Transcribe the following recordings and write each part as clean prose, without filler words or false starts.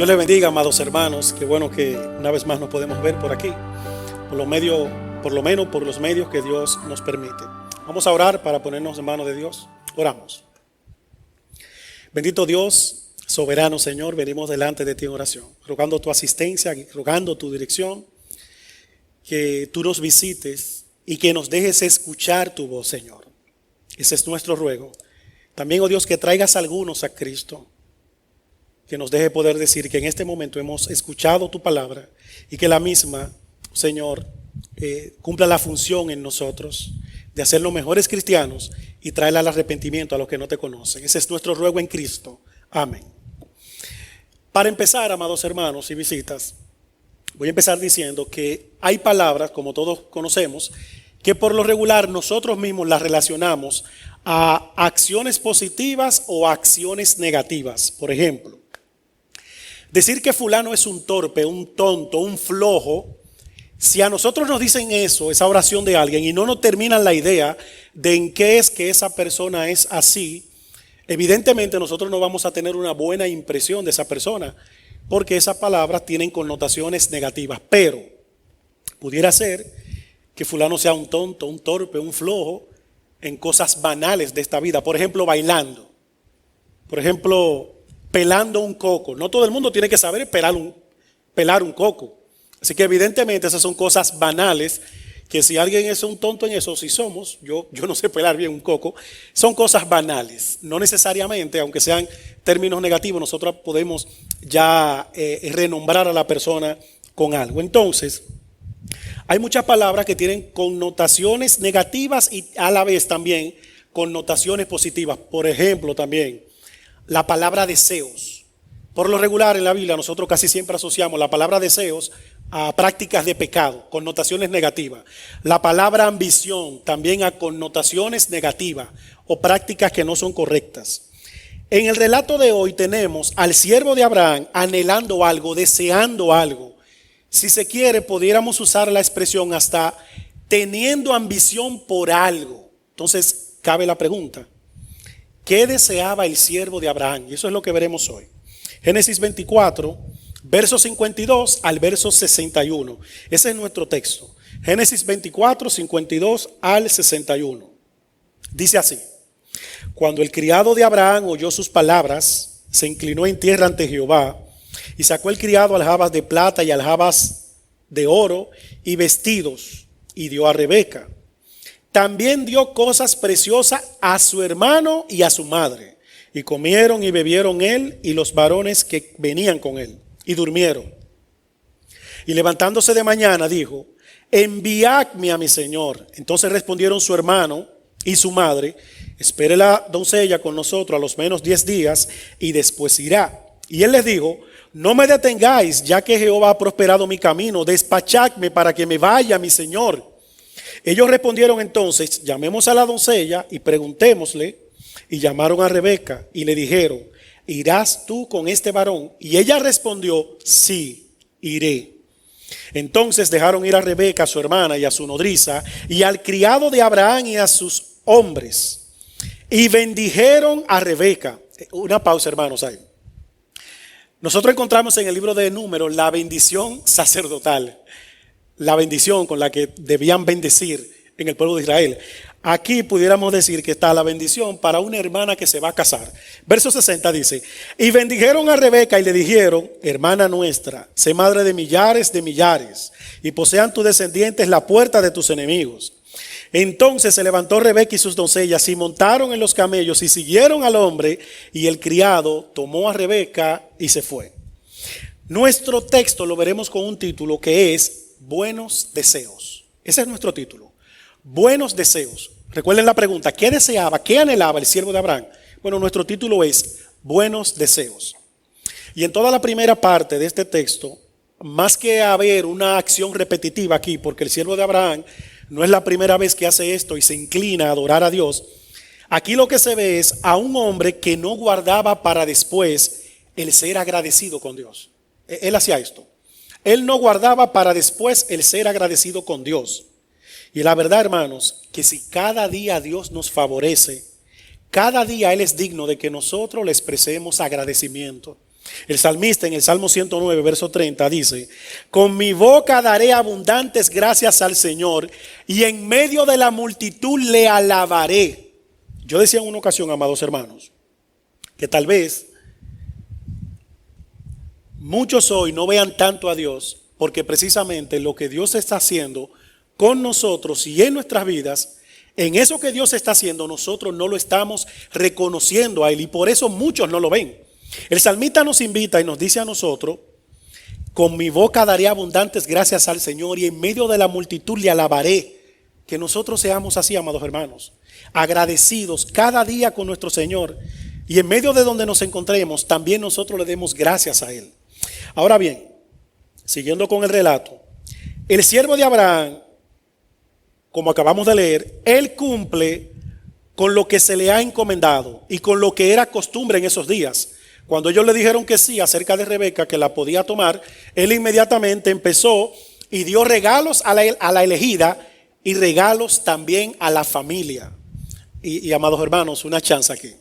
Dios les bendiga, amados hermanos. Qué bueno que una vez más nos podemos ver por aquí, por lo menos por los medios que Dios nos permite. Vamos a orar para ponernos en manos de Dios. Oramos. Bendito Dios, soberano Señor, venimos delante de ti en oración, rogando tu asistencia, rogando tu dirección, que tú nos visites y que nos dejes escuchar tu voz, Señor. Ese es nuestro ruego. También, oh Dios, que traigas a algunos a Cristo, que nos deje poder decir que en este momento hemos escuchado tu palabra y que la misma, Señor, cumpla la función en nosotros de hacernos mejores cristianos y traer al arrepentimiento a los que no te conocen. Ese es nuestro ruego en Cristo. Amén. Para empezar, amados hermanos y visitas, voy a empezar diciendo que hay palabras, como todos conocemos, que por lo regular nosotros mismos las relacionamos a acciones positivas o acciones negativas. Por ejemplo, decir que fulano es un torpe, un tonto, un flojo, si a nosotros nos dicen eso, esa oración de alguien, y no nos terminan la idea de en qué es que esa persona es así, evidentemente nosotros no vamos a tener una buena impresión de esa persona, porque esas palabras tienen connotaciones negativas. Pero pudiera ser que fulano sea un tonto, un torpe, un flojo en cosas banales de esta vida. Por ejemplo, bailando. Por ejemplo, pelando un coco. No todo el mundo tiene que saber pelar un coco. Así que evidentemente esas son cosas banales que si alguien es un tonto en eso, si somos, yo no sé pelar bien un coco, son cosas banales. No necesariamente, aunque sean términos negativos, nosotros podemos ya renombrar a la persona con algo. Entonces, hay muchas palabras que tienen connotaciones negativas y a la vez también connotaciones positivas. Por ejemplo, también la palabra deseos. Por lo regular en la Biblia nosotros casi siempre asociamos la palabra deseos a prácticas de pecado, connotaciones negativas. La palabra ambición también a connotaciones negativas o prácticas que no son correctas. En el relato de hoy tenemos al siervo de Abraham anhelando algo, deseando algo. Si se quiere, pudiéramos usar la expresión hasta teniendo ambición por algo. Entonces, cabe la pregunta: ¿qué deseaba el siervo de Abraham? Y eso es lo que veremos hoy. Génesis 24, verso 52 al verso 61. Ese es nuestro texto. Génesis 24, 52 al 61. Dice así: cuando el criado de Abraham oyó sus palabras, se inclinó en tierra ante Jehová, y sacó el criado aljabas de plata y aljabas de oro y vestidos, y dio a Rebeca. También dio cosas preciosas a su hermano y a su madre. Y comieron y bebieron él y los varones que venían con él, y durmieron. Y levantándose de mañana dijo: enviadme a mi señor. Entonces respondieron su hermano y su madre: espere la doncella con nosotros a los menos 10 días y después irá. Y él les dijo: no me detengáis, ya que Jehová ha prosperado mi camino, despachadme para que me vaya mi señor. Ellos respondieron entonces: llamemos a la doncella y preguntémosle. Y llamaron a Rebeca y le dijeron: ¿irás tú con este varón? Y ella respondió: sí, iré. Entonces dejaron ir a Rebeca, a su hermana y a su nodriza, y al criado de Abraham y a sus hombres, y bendijeron a Rebeca. Una pausa, hermanos, ahí. Nosotros encontramos en el libro de Números la bendición sacerdotal, la bendición con la que debían bendecir en el pueblo de Israel. Aquí pudiéramos decir que está la bendición para una hermana que se va a casar. Verso 60 dice: y bendijeron a Rebeca y le dijeron: hermana nuestra, sé madre de millares, y posean tus descendientes la puerta de tus enemigos. Entonces se levantó Rebeca y sus doncellas y montaron en los camellos y siguieron al hombre, y el criado tomó a Rebeca y se fue. Nuestro texto lo veremos con un título que es Buenos deseos. Ese es nuestro título. Buenos deseos. Recuerden la pregunta: ¿qué deseaba, qué anhelaba el siervo de Abraham? Bueno, nuestro título es Buenos deseos. Y en toda la primera parte de este texto, más que haber una acción repetitiva aquí, porque el siervo de Abraham no es la primera vez que hace esto y se inclina a adorar a Dios, aquí lo que se ve es a un hombre que no guardaba para después el ser agradecido con Dios. Él hacía esto. Él no guardaba para después el ser agradecido con Dios. Y la verdad, hermanos, que si cada día Dios nos favorece, cada día Él es digno de que nosotros le expresemos agradecimiento. El salmista en el Salmo 109, verso 30 dice: con mi boca daré abundantes gracias al Señor y en medio de la multitud le alabaré. Yo decía en una ocasión, amados hermanos, que tal vez muchos hoy no vean tanto a Dios porque precisamente lo que Dios está haciendo con nosotros y en nuestras vidas, en eso que Dios está haciendo, nosotros no lo estamos reconociendo a Él y por eso muchos no lo ven. El salmista nos invita y nos dice a nosotros: con mi boca daré abundantes gracias al Señor y en medio de la multitud le alabaré. Que nosotros seamos así, amados hermanos, agradecidos cada día con nuestro Señor y en medio de donde nos encontremos también nosotros le demos gracias a Él. Ahora bien, siguiendo con el relato, el siervo de Abraham, como acabamos de leer, él cumple con lo que se le ha encomendado y con lo que era costumbre en esos días. Cuando ellos le dijeron que sí acerca de Rebeca, que la podía tomar, él inmediatamente empezó y dio regalos a la elegida y regalos también a la familia. Y amados hermanos, una chance aquí.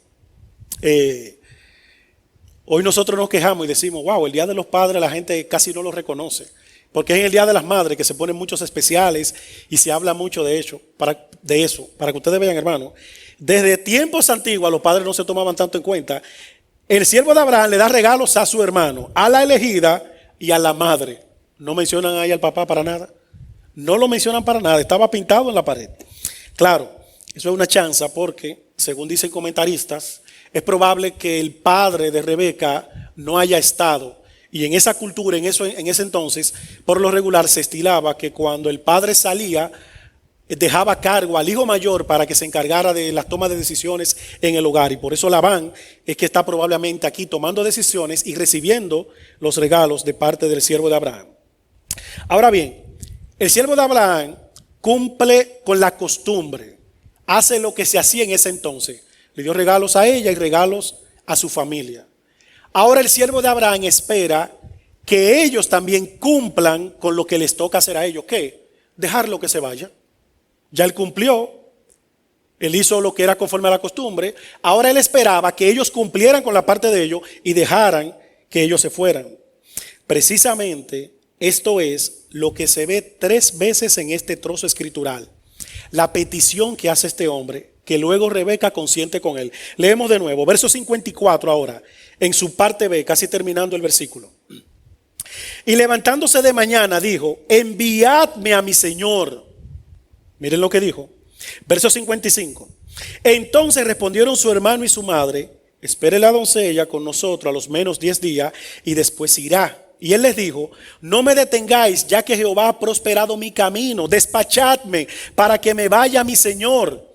Hoy nosotros nos quejamos y decimos: wow, el Día de los Padres la gente casi no lo reconoce, porque es en el Día de las Madres que se ponen muchos especiales y se habla mucho de eso, para que ustedes vean, hermano. Desde tiempos antiguos los padres no se tomaban tanto en cuenta. El siervo de Abraham le da regalos a su hermano, a la elegida y a la madre. No mencionan ahí al papá para nada. No lo mencionan para nada, estaba pintado en la pared. Claro, eso es una chanza porque, según dicen comentaristas, es probable que el padre de Rebeca no haya estado. Y en esa cultura, en ese entonces, por lo regular se estilaba que cuando el padre salía, dejaba cargo al hijo mayor para que se encargara de las tomas de decisiones en el hogar. Y por eso Labán es que está probablemente aquí tomando decisiones y recibiendo los regalos de parte del siervo de Abraham. Ahora bien, el siervo de Abraham cumple con la costumbre, hace lo que se hacía en ese entonces. Le dio regalos a ella y regalos a su familia. Ahora el siervo de Abraham espera que ellos también cumplan con lo que les toca hacer a ellos. ¿Qué? Dejarlo que se vaya. Ya él cumplió, él hizo lo que era conforme a la costumbre. Ahora él esperaba que ellos cumplieran con la parte de ellos y dejaran que ellos se fueran. Precisamente esto es lo que se ve 3 veces en este trozo escritural. La petición que hace este hombre, que luego Rebeca consiente con él. Leemos de nuevo, verso 54 ahora, en su parte B, casi terminando el versículo. Y levantándose de mañana dijo: enviadme a mi señor. Miren lo que dijo. Verso 55. Entonces respondieron su hermano y su madre: espere la doncella con nosotros a los menos 10 días y después irá. Y él les dijo: no me detengáis, ya que Jehová ha prosperado mi camino. Despachadme para que me vaya mi señor.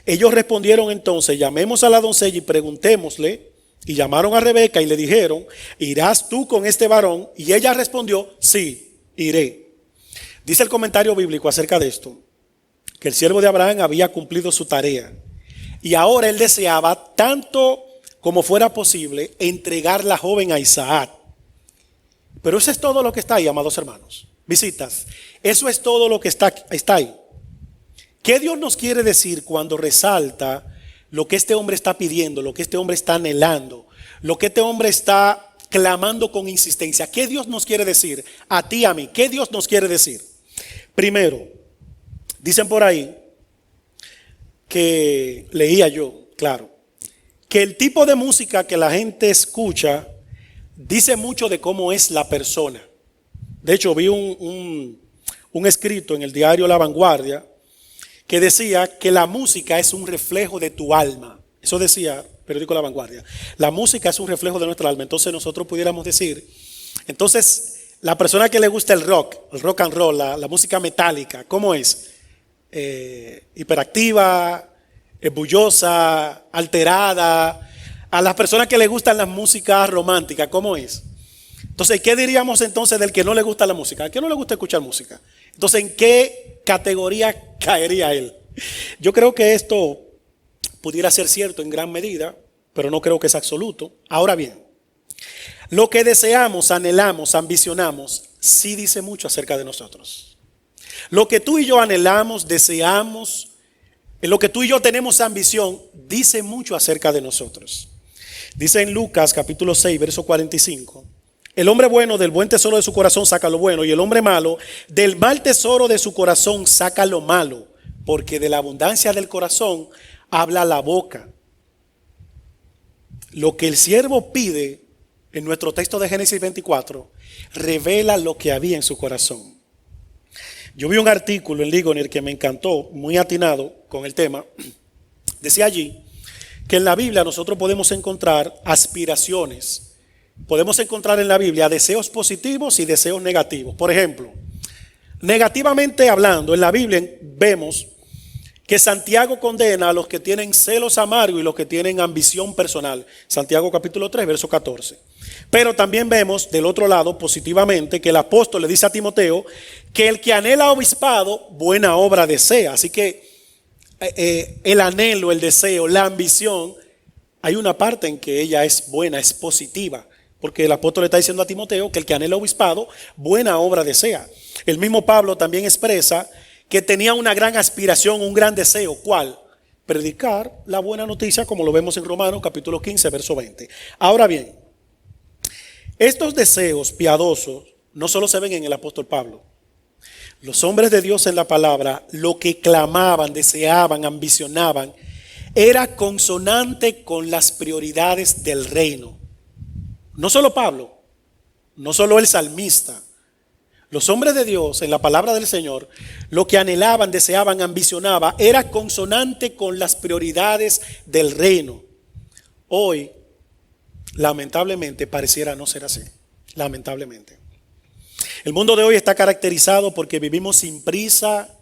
Ellos respondieron entonces: llamemos a la doncella y preguntémosle. Y llamaron a Rebeca y le dijeron: ¿irás tú con este varón? Y ella respondió: sí, iré. Dice el comentario bíblico acerca de esto, que el siervo de Abraham había cumplido su tarea y ahora él deseaba, tanto como fuera posible, entregar la joven a Isaac. Pero eso es todo lo que está ahí, amados hermanos. Visitas, eso es todo lo que está ahí. ¿Qué Dios nos quiere decir cuando resalta lo que este hombre está pidiendo, lo que este hombre está anhelando, lo que este hombre está clamando con insistencia? ¿Qué Dios nos quiere decir a ti, a mí? ¿Qué Dios nos quiere decir? Primero, dicen por ahí que, leía yo, claro, que el tipo de música que la gente escucha dice mucho de cómo es la persona. De hecho, vi un escrito en el diario La Vanguardia que decía que la música es un reflejo de tu alma. Eso decía el periódico La Vanguardia. La música es un reflejo de nuestra alma. Entonces nosotros pudiéramos decir, entonces la persona que le gusta el rock and roll, la música metálica, ¿cómo es? Hiperactiva, bullosa, alterada. A las personas que le gustan las músicas románticas, ¿cómo es? Entonces, ¿qué diríamos entonces del que no le gusta la música? ¿Al que no le gusta escuchar música? Entonces, ¿en qué categoría caería él? Yo creo que esto pudiera ser cierto en gran medida, pero no creo que es absoluto. Ahora bien, lo que deseamos, anhelamos, ambicionamos, sí dice mucho acerca de nosotros. Lo que tú y yo anhelamos, deseamos, en lo que tú y yo tenemos ambición, dice mucho acerca de nosotros. Dice en Lucas capítulo 6, verso 45. El hombre bueno del buen tesoro de su corazón saca lo bueno, y el hombre malo del mal tesoro de su corazón saca lo malo, porque de la abundancia del corazón habla la boca. Lo que el siervo pide en nuestro texto de Génesis 24 revela lo que había en su corazón. Yo vi un artículo en Ligonier que me encantó, muy atinado con el tema. Decía allí que en la Biblia nosotros podemos encontrar aspiraciones. Podemos encontrar en la Biblia deseos positivos y deseos negativos. Por ejemplo, negativamente hablando, en la Biblia vemos que Santiago condena a los que tienen celos amargos y los que tienen ambición personal. Santiago capítulo 3, verso 14. Pero también vemos del otro lado positivamente que el apóstol le dice a Timoteo que el que anhela obispado, buena obra desea. Así que el anhelo, el deseo, la ambición, hay una parte en que ella es buena, es positiva. Porque el apóstol le está diciendo a Timoteo que el que anhela obispado, buena obra desea. El mismo Pablo también expresa que tenía una gran aspiración, un gran deseo. ¿Cuál? Predicar la buena noticia, como lo vemos en Romanos capítulo 15, verso 20. Ahora bien, estos deseos piadosos no solo se ven en el apóstol Pablo. Los hombres de Dios en la palabra, lo que clamaban, deseaban, ambicionaban, era consonante con las prioridades del reino. No solo Pablo, no solo el salmista. Los hombres de Dios en la palabra del Señor, lo que anhelaban, deseaban, ambicionaban, era consonante con las prioridades del reino. Hoy, lamentablemente, pareciera no ser así. Lamentablemente. El mundo de hoy está caracterizado porque vivimos sin prisa,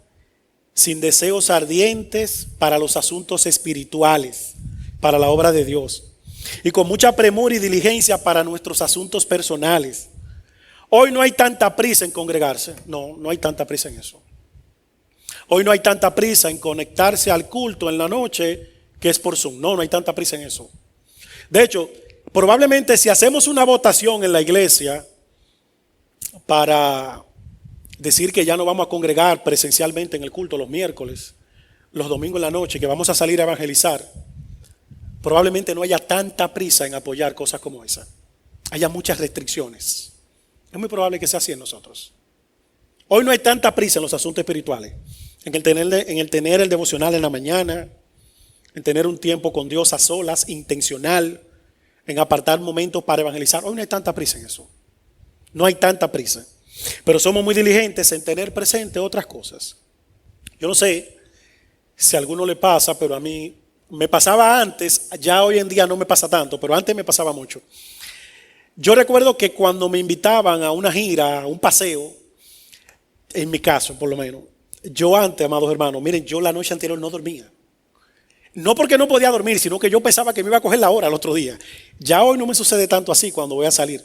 sin deseos ardientes para los asuntos espirituales, para la obra de Dios, y con mucha premura y diligencia para nuestros asuntos personales. Hoy no hay tanta prisa en congregarse, no hay tanta prisa en eso. Hoy no hay tanta prisa en conectarse al culto en la noche que es por Zoom, no hay tanta prisa en eso. De hecho, probablemente si hacemos una votación en la iglesia para decir que ya no vamos a congregar presencialmente en el culto los miércoles, los domingos en la noche, que vamos a salir a evangelizar, probablemente no haya tanta prisa en apoyar cosas como esa. Haya muchas restricciones. Es muy probable que sea así en nosotros. Hoy no hay tanta prisa en los asuntos espirituales, en el tener el devocional en la mañana, en tener un tiempo con Dios a solas, intencional, en apartar momentos para evangelizar. Hoy no hay tanta prisa en eso. No hay tanta prisa. Pero somos muy diligentes en tener presente otras cosas. Yo no sé si a alguno le pasa, pero a mí me pasaba antes, ya hoy en día no me pasa tanto, pero antes me pasaba mucho. Yo recuerdo que cuando me invitaban a una gira, a un paseo, en mi caso por lo menos, yo antes, amados hermanos, miren, yo la noche anterior no dormía. No porque no podía dormir, sino que yo pensaba que me iba a coger la hora al otro día. Ya hoy no me sucede tanto así cuando voy a salir.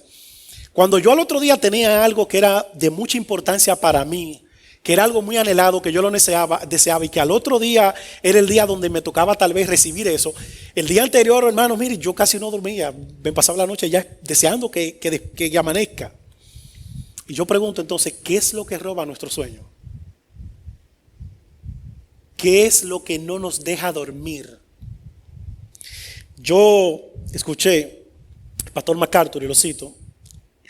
Cuando yo al otro día tenía algo que era de mucha importancia para mí, que era algo muy anhelado, que yo lo deseaba y que al otro día era el día donde me tocaba tal vez recibir eso. El día anterior, hermano, mire, yo casi no dormía, me pasaba la noche ya deseando que amanezca. Y yo pregunto entonces, ¿qué es lo que roba nuestro sueño? ¿Qué es lo que no nos deja dormir? Yo escuché al pastor MacArthur, y lo cito,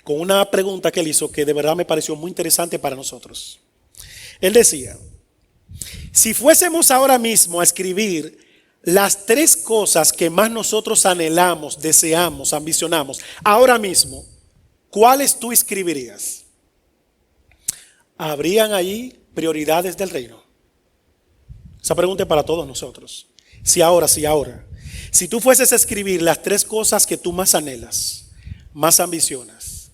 con una pregunta que él hizo que de verdad me pareció muy interesante para nosotros. Él decía, si fuésemos ahora mismo a escribir las 3 cosas que más nosotros anhelamos, deseamos, ambicionamos, ahora mismo, ¿cuáles tú escribirías? ¿Habrían ahí prioridades del reino? Esa pregunta es para todos nosotros. Si ahora. Si tú fueses a escribir las 3 cosas que tú más anhelas, más ambicionas,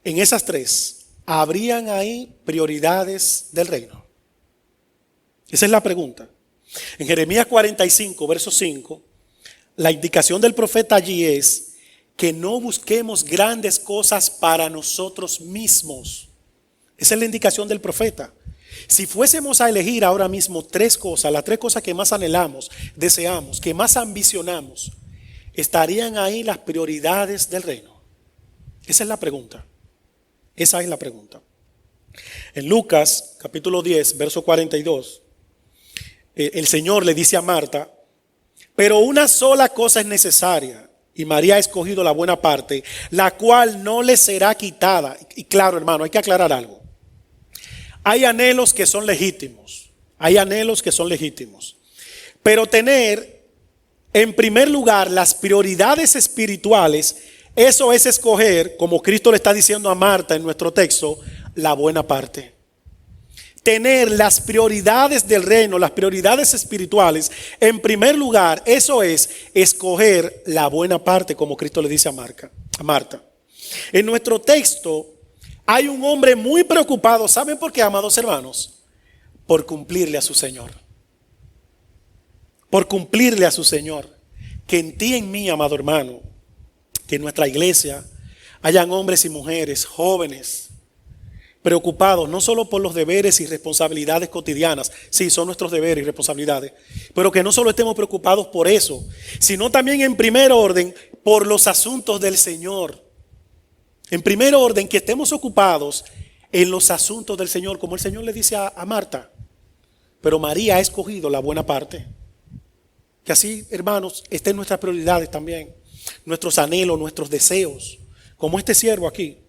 en esas 3, ¿habrían ahí prioridades del reino? Esa es la pregunta. En Jeremías 45, verso 5, la indicación del profeta allí es que no busquemos grandes cosas para nosotros mismos. Esa es la indicación del profeta. Si fuésemos a elegir ahora mismo 3 cosas, las 3 cosas que más anhelamos, deseamos, que más ambicionamos, ¿estarían ahí las prioridades del reino? Esa es la pregunta. Esa es la pregunta. En Lucas capítulo 10, verso 42, el Señor le dice a Marta, pero una sola cosa es necesaria. y María ha escogido la buena parte, la cual no le será quitada. Y claro, hermano, hay que aclarar algo. Hay anhelos que son legítimos. Hay anhelos que son legítimos. Pero tener en primer lugar las prioridades espirituales, eso es escoger, como Cristo le está diciendo a Marta en nuestro texto, la buena parte. Tener las prioridades del reino, las prioridades espirituales, en primer lugar, eso es escoger la buena parte, como Cristo le dice a Marta. En nuestro texto hay un hombre muy preocupado. ¿Saben por qué, amados hermanos? Por cumplirle a su Señor. Por cumplirle a su Señor. Que en ti y en mí, amado hermano, que en nuestra iglesia hayan hombres y mujeres, jóvenes, preocupados no solo por los deberes y responsabilidades cotidianas, sí, son nuestros deberes y responsabilidades, pero que no solo estemos preocupados por eso, sino también en primer orden por los asuntos del Señor. En primer orden, que estemos ocupados en los asuntos del Señor, como el Señor le dice a Marta. Pero María ha escogido la buena parte. Que así, hermanos, estén nuestras prioridades también, nuestros anhelos, nuestros deseos, como este siervo aquí.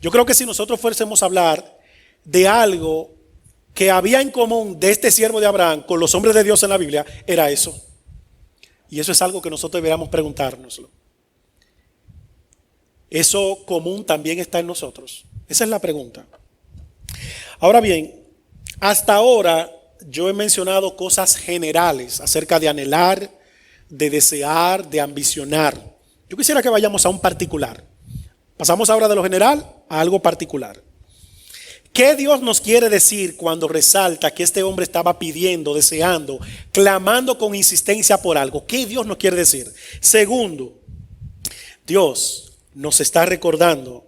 Yo creo que si nosotros fuésemos a hablar de algo que había en común de este siervo de Abraham con los hombres de Dios en la Biblia, era eso. Y eso es algo que nosotros deberíamos preguntárnoslo. ¿Eso común también está en nosotros? Esa es la pregunta. Ahora bien, hasta ahora yo he mencionado cosas generales acerca de anhelar, de desear, de ambicionar. Yo quisiera que vayamos a un particular. Pasamos ahora de lo general a algo particular. ¿Qué Dios nos quiere decir cuando resalta que este hombre estaba pidiendo, deseando, clamando con insistencia por algo? ¿Qué Dios nos quiere decir? Segundo, Dios nos está recordando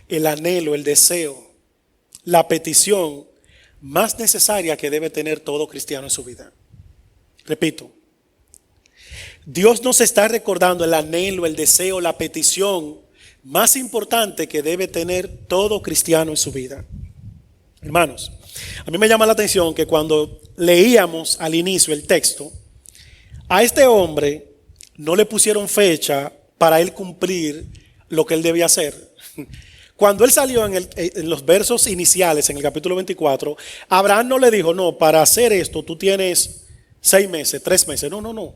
el anhelo, el deseo, la petición más necesaria que debe tener todo cristiano en su vida. Repito, Dios nos está recordando el anhelo, el deseo, la petición más importante que debe tener todo cristiano en su vida. Hermanos, a mí me llama la atención que cuando leíamos al inicio el texto, a este hombre no le pusieron fecha para él cumplir lo que él debía hacer. Cuando él salió en los versos iniciales, en el capítulo 24, Abraham no le dijo, no, para hacer esto tú tienes 6 meses, 3 meses. No.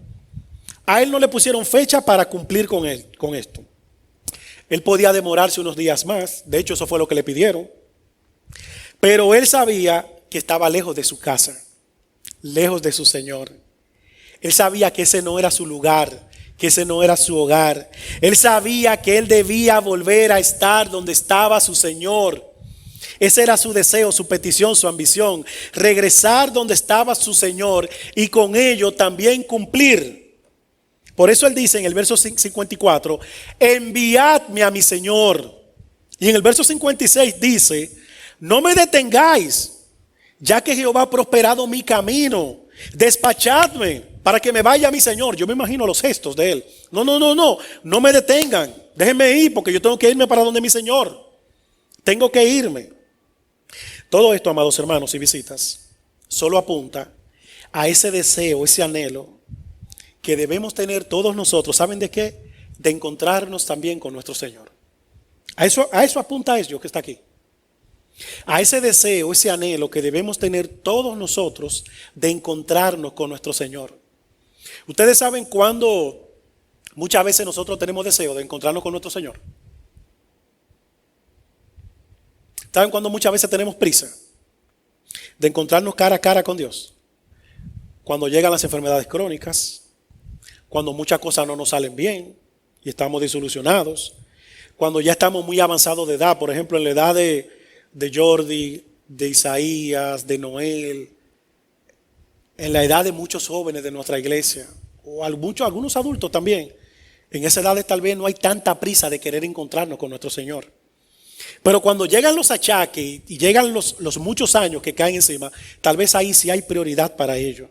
A él no le pusieron fecha para cumplir con esto. Él podía demorarse unos días más. De hecho, eso fue lo que le pidieron. Pero él sabía que estaba lejos de su casa, lejos de su Señor. Él sabía que ese no era su lugar, que ese no era su hogar. Él sabía que él debía volver a estar donde estaba su Señor. Ese era su deseo, su petición, su ambición. Regresar donde estaba su Señor y con ello también cumplir. Por eso él dice en el verso 54, enviadme a mi Señor. Y en el verso 56 dice, no me detengáis, ya que Jehová ha prosperado mi camino. Despachadme para que me vaya a mi Señor. Yo me imagino los gestos de él. No me detengan. Déjenme ir porque yo tengo que irme para donde mi Señor. Tengo que irme. Todo esto, amados hermanos y visitas, solo apunta a ese deseo, ese anhelo que debemos tener todos nosotros. ¿Saben de qué? De encontrarnos también con nuestro Señor. A eso apunta eso que está aquí. A ese deseo, ese anhelo que debemos tener todos nosotros de encontrarnos con nuestro Señor. Ustedes saben cuándo muchas veces nosotros tenemos deseo de encontrarnos con nuestro Señor. ¿Saben cuándo muchas veces tenemos prisa de encontrarnos cara a cara con Dios? Cuando llegan las enfermedades crónicas, cuando muchas cosas no nos salen bien y estamos disolucionados, cuando ya estamos muy avanzados de edad, por ejemplo en la edad de Jordi, de Isaías, de Noel, en la edad de muchos jóvenes de nuestra iglesia, o algunos adultos también. En esa edad tal vez no hay tanta prisa de querer encontrarnos con nuestro Señor. Pero cuando llegan los achaques y llegan los muchos años que caen encima, tal vez ahí sí hay prioridad para ello.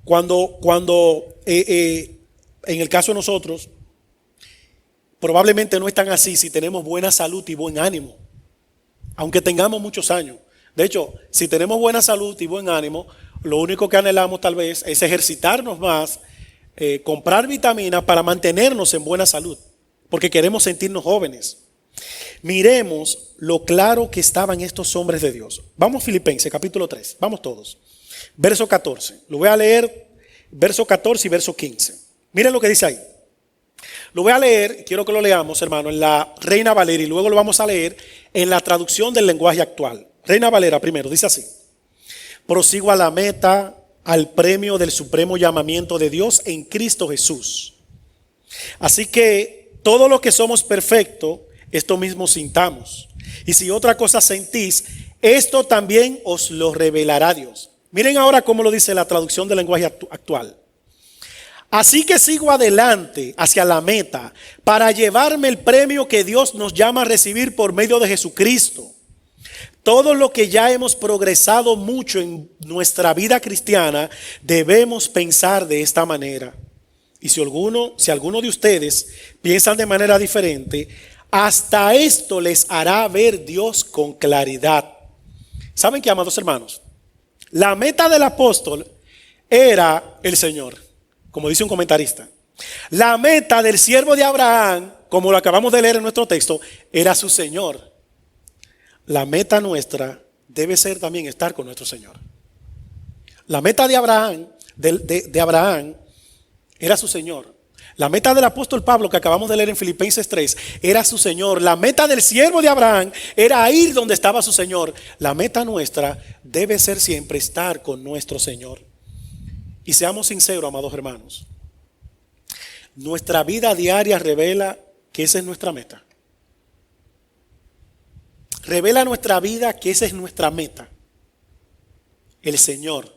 Cuando en el caso de nosotros, probablemente no es tan así si tenemos buena salud y buen ánimo, aunque tengamos muchos años. De hecho, si tenemos buena salud y buen ánimo, lo único que anhelamos tal vez es ejercitarnos más comprar vitaminas para mantenernos en buena salud, porque queremos sentirnos jóvenes. Miremos lo claro que estaban estos hombres de Dios. Vamos Filipenses capítulo 3, vamos todos. Verso 14, lo voy a leer, verso 14 y verso 15. Miren lo que dice ahí. Lo voy a leer, quiero que lo leamos, hermano, en la Reina Valera y luego lo vamos a leer en la traducción del lenguaje actual. Reina Valera primero, dice así. Prosigo a la meta, al premio del supremo llamamiento de Dios en Cristo Jesús. Así que todo lo que somos perfectos, esto mismo sintamos. Y si otra cosa sentís, esto también os lo revelará Dios. Miren ahora cómo lo dice la traducción del lenguaje actual. Así que sigo adelante hacia la meta para llevarme el premio que Dios nos llama a recibir por medio de Jesucristo. Todo lo que ya hemos progresado mucho en nuestra vida cristiana, debemos pensar de esta manera. Y si alguno de ustedes piensan de manera diferente, hasta esto les hará ver Dios con claridad. ¿Saben qué, amados hermanos? La meta del apóstol era el Señor, como dice un comentarista. La meta del siervo de Abraham, como lo acabamos de leer en nuestro texto, era su Señor. La meta nuestra debe ser también estar con nuestro Señor. La meta de Abraham, de Abraham, era su Señor. La meta del apóstol Pablo que acabamos de leer en Filipenses 3 era su Señor. La meta del siervo de Abraham era ir donde estaba su Señor. La meta nuestra debe ser siempre estar con nuestro Señor. Y seamos sinceros, amados hermanos. Nuestra vida diaria revela que esa es nuestra meta. Revela nuestra vida que esa es nuestra meta. El Señor.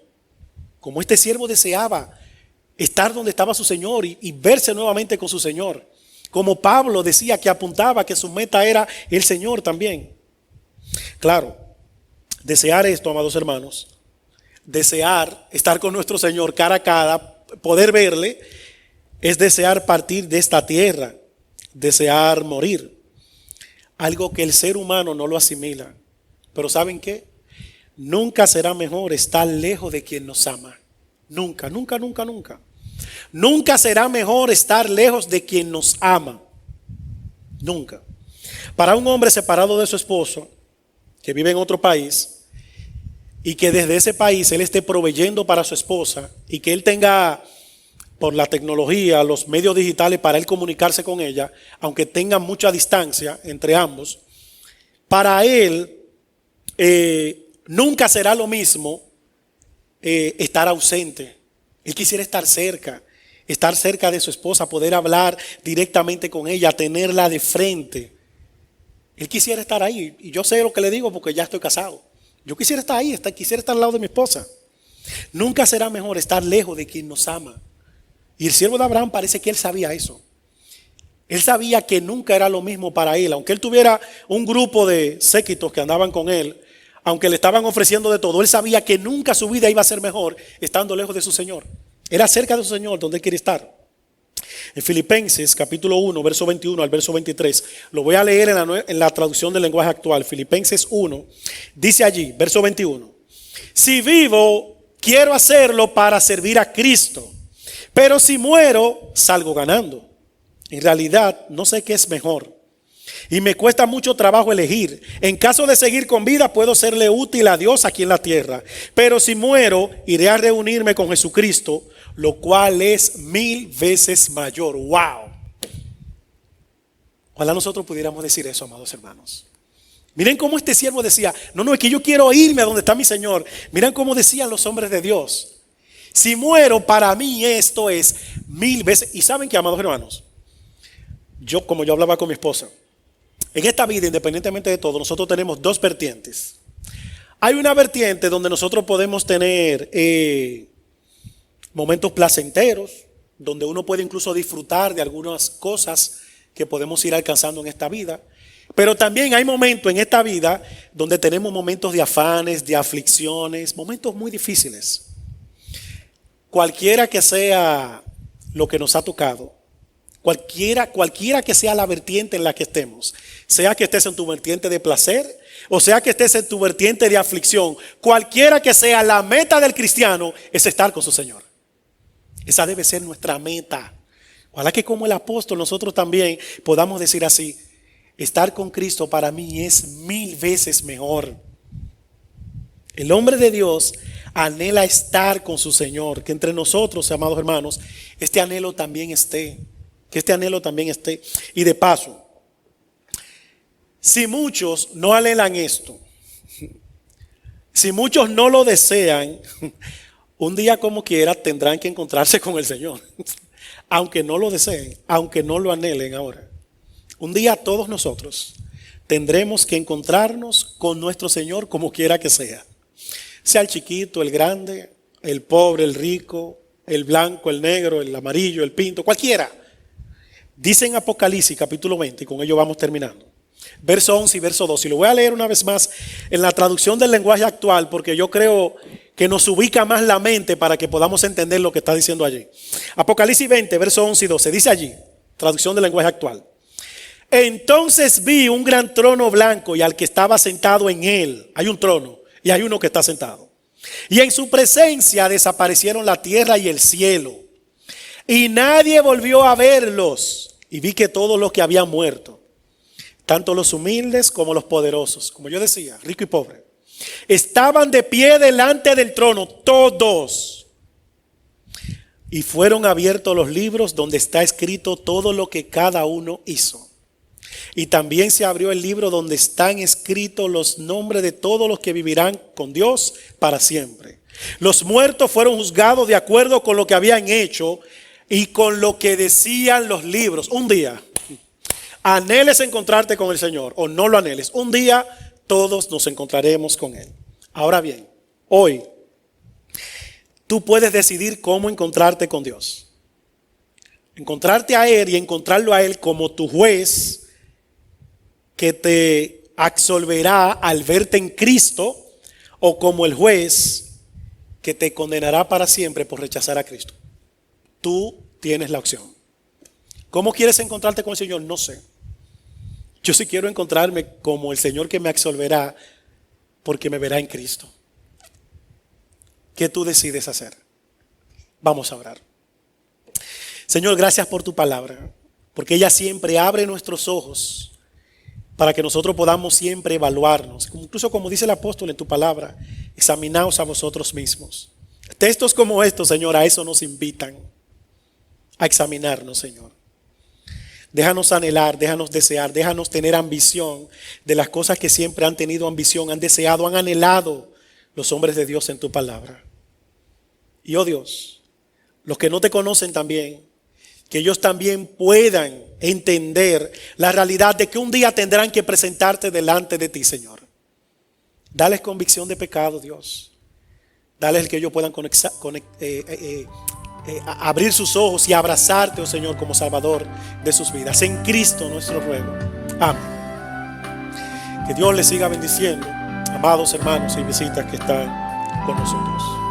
Como este siervo deseaba estar donde estaba su Señor y verse nuevamente con su Señor. Como Pablo decía que apuntaba que su meta era el Señor también. Claro, desear esto, amados hermanos, desear estar con nuestro Señor cara a cara, poder verle, es desear partir de esta tierra, desear morir. Algo que el ser humano no lo asimila. Pero ¿saben qué? Nunca será mejor estar lejos de quien nos ama. Nunca, nunca, nunca, nunca. Nunca será mejor estar lejos de quien nos ama. Nunca. Para un hombre separado de su esposo, que vive en otro país, y que desde ese país él esté proveyendo para su esposa, y que él tenga, por la tecnología, los medios digitales para él comunicarse con ella, aunque tenga mucha distancia entre ambos, para él nunca será lo mismo estar ausente. Él quisiera estar cerca de su esposa, poder hablar directamente con ella, tenerla de frente. Él quisiera estar ahí, y yo sé lo que le digo porque ya estoy casado. Yo quisiera estar ahí, quisiera estar al lado de mi esposa. Nunca será mejor estar lejos de quien nos ama. Y el siervo de Abraham parece que él sabía eso. Él sabía que nunca era lo mismo para él, aunque él tuviera un grupo de séquitos que andaban con él, aunque le estaban ofreciendo de todo, él sabía que nunca su vida iba a ser mejor estando lejos de su Señor. Era cerca de su Señor donde él quiere estar. En Filipenses capítulo 1, verso 21 al verso 23, lo voy a leer en la traducción del lenguaje actual. Filipenses 1, dice allí, verso 21. Si vivo, quiero hacerlo para servir a Cristo, pero si muero, salgo ganando. En realidad, no sé qué es mejor. Y me cuesta mucho trabajo elegir. En caso de seguir con vida, puedo serle útil a Dios aquí en la tierra. Pero si muero, iré a reunirme con Jesucristo, lo cual es 1000 veces mayor. ¡Wow! Ojalá nosotros pudiéramos decir eso, amados hermanos. Miren cómo este siervo decía, no, es que yo quiero irme a donde está mi Señor. Miren cómo decían los hombres de Dios. Si muero, para mí esto es 1000 veces. Y saben que, amados hermanos, como yo hablaba con mi esposa, en esta vida, independientemente de todo, nosotros tenemos dos vertientes. Hay una vertiente donde nosotros podemos tener momentos placenteros, donde uno puede incluso disfrutar de algunas cosas que podemos ir alcanzando en esta vida. Pero también hay momentos en esta vida donde tenemos momentos de afanes, de aflicciones, momentos muy difíciles. Cualquiera que sea lo que nos ha tocado, cualquiera que sea la vertiente en la que estemos, sea que estés en tu vertiente de placer o sea que estés en tu vertiente de aflicción, cualquiera que sea la meta del cristiano es estar con su Señor. Esa debe ser nuestra meta. Ojalá que como el apóstol nosotros también podamos decir así: estar con Cristo para mí es 1000 veces mejor. El hombre de Dios anhela estar con su Señor. Que entre nosotros, amados hermanos, este anhelo también esté. Que este anhelo también esté. Y de paso, si muchos no anhelan esto, si muchos no lo desean, un día como quiera tendrán que encontrarse con el Señor. Aunque no lo deseen, aunque no lo anhelen ahora. Un día todos nosotros tendremos que encontrarnos con nuestro Señor como quiera que sea. Sea el chiquito, el grande, el pobre, el rico, el blanco, el negro, el amarillo, el pinto, cualquiera. Dice en Apocalipsis capítulo 20, y con ello vamos terminando. Verso 11 y verso 12. Y lo voy a leer una vez más en la traducción del lenguaje actual, porque yo creo que nos ubica más la mente para que podamos entender lo que está diciendo allí. Apocalipsis 20, verso 11 y 12. Dice allí, traducción del lenguaje actual: entonces vi un gran trono blanco y al que estaba sentado en él. Hay un trono y hay uno que está sentado. Y en su presencia desaparecieron la tierra y el cielo. Y nadie volvió a verlos. Y vi que todos los que habían muerto, tanto los humildes como los poderosos, como yo decía, rico y pobre, estaban de pie delante del trono, todos. Y fueron abiertos los libros donde está escrito todo lo que cada uno hizo. Y también se abrió el libro donde están escritos los nombres de todos los que vivirán con Dios para siempre. Los muertos fueron juzgados de acuerdo con lo que habían hecho y con lo que decían los libros. Un día, anheles encontrarte con el Señor o no lo anheles, un día todos nos encontraremos con Él. Ahora bien, hoy tú puedes decidir cómo encontrarte con Dios. Encontrarte a Él y encontrarlo a Él como tu juez que te absolverá al verte en Cristo, o como el juez que te condenará para siempre por rechazar a Cristo. Tú tienes la opción. ¿Cómo quieres encontrarte con el Señor? No sé. Yo sí quiero encontrarme como el Señor que me absolverá porque me verá en Cristo. ¿Qué tú decides hacer? Vamos a orar. Señor, gracias por tu palabra, porque ella siempre abre nuestros ojos para que nosotros podamos siempre evaluarnos. Incluso como dice el apóstol en tu palabra, examinaos a vosotros mismos. Textos como estos, Señor, a eso nos invitan, a examinarnos, Señor. Déjanos anhelar, déjanos desear, déjanos tener ambición de las cosas que siempre han tenido ambición, han deseado, han anhelado los hombres de Dios en tu palabra. Y oh Dios, los que no te conocen también, que ellos también puedan entender la realidad de que un día tendrán que presentarte delante de ti, Señor. Dales convicción de pecado, Dios. Dales el que ellos puedan abrir sus ojos y abrazarte, oh Señor, como Salvador de sus vidas. En Cristo nuestro ruego. Amén. Que Dios les siga bendiciendo, amados hermanos y visitas que están con nosotros.